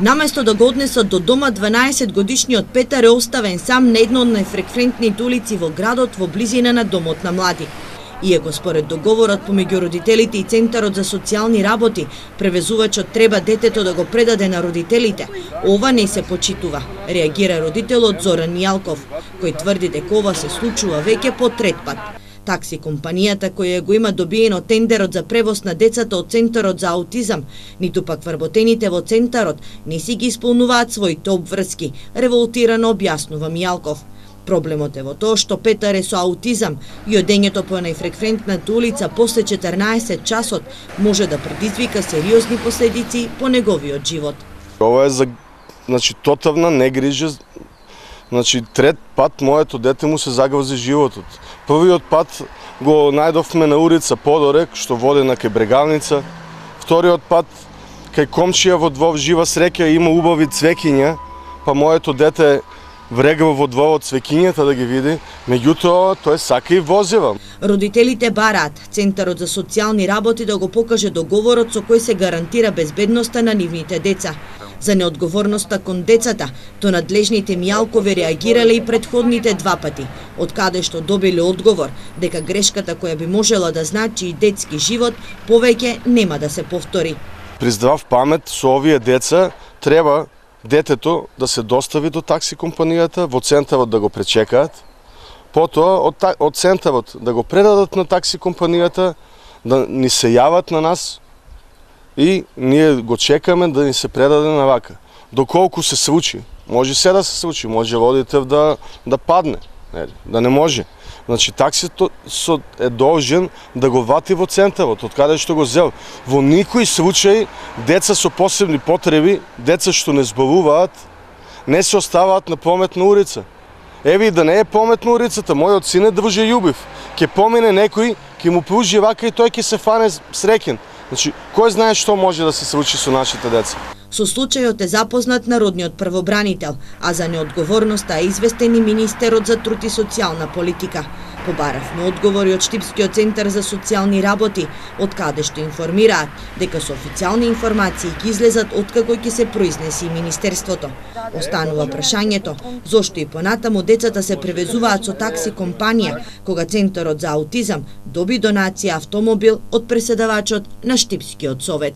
Наместо да го однесат до дома, 12-годишниот Петар е оставен сам на една од најфреквентните улици во градот во близина на домот на млади. Иако според договорот помеѓу родителите и Центарот за социјални работи, превезувачот треба детето да го предаде на родителите, ова не се почитува, реагира родителот Зоран Мијалков, кој тврди дека ова се случува веќе по трет пат. Такси компанијата која го има добиено тендерот за превоз на децата од Центарот за аутизам, ниту пак вработените во Центарот не си ги исполнуваат своите обврски, револтирано објаснува Мијалков. Проблемот е во тоа што Петар е со аутизам и одењето по најфреквентната улица после 14 часот може да предизвика сериозни последици по неговиот живот. Ова е за тотална негрижа. Трет пат моето дете му се загрози животот. Првиот пат го најдовме на улица Подорек, што води на Кебрегалница. Вториот пат кај комшија во двор жива среќа има убави цвекиња, па моето дете врегва во дворот цвекињата да ги види, меѓутоа тој сака и возива. Родителите бараат Центарот за социјални работи да го покаже договорот со кој се гарантира безбедноста на нивните деца. За неодговорноста кон децата, то надлежните Мијалкови реагирале и предходните два пати, од каде што добиле одговор дека грешката која би можела да значи и детски живот повеќе нема да се повтори. При здрав памет со овие деца треба детето да се достави до такси компанијата, во Центарот да го пречекаат, потоа од Центарот да го предадат на такси компанијата, да ни се јават на нас и ние го чекаме да ни се предаде на вака. Доколку се случи, може се да се случи, може родител да падне, да не може. Таксито е должен да го вати во Центарот, од каде што го зел. Во никој случај деца со посебни потреби, деца што не зборуваат, не се оставаат на прометна улица. Еви, да не е прометна улицата, мојот син е дружелюбив. Ке помине некој, ке му пружи вака и тој ке се фане среќен. Кој знае што може да се случи со нашите деца? Со случајот е запознат народниот првобранител, а за неодговорноста е известен и министерот за труд и социјална политика. Побаравме одговори од Штипскиот центар за социјални работи, од каде што информираат дека со официјални информации ќе излезат откако ќе се произнеси министерството. Останува прашањето зошто и понатаму децата се превезуваат со такси компанија, кога Центарот за аутизам доби донација автомобил од преседавачот на Штипскиот совет.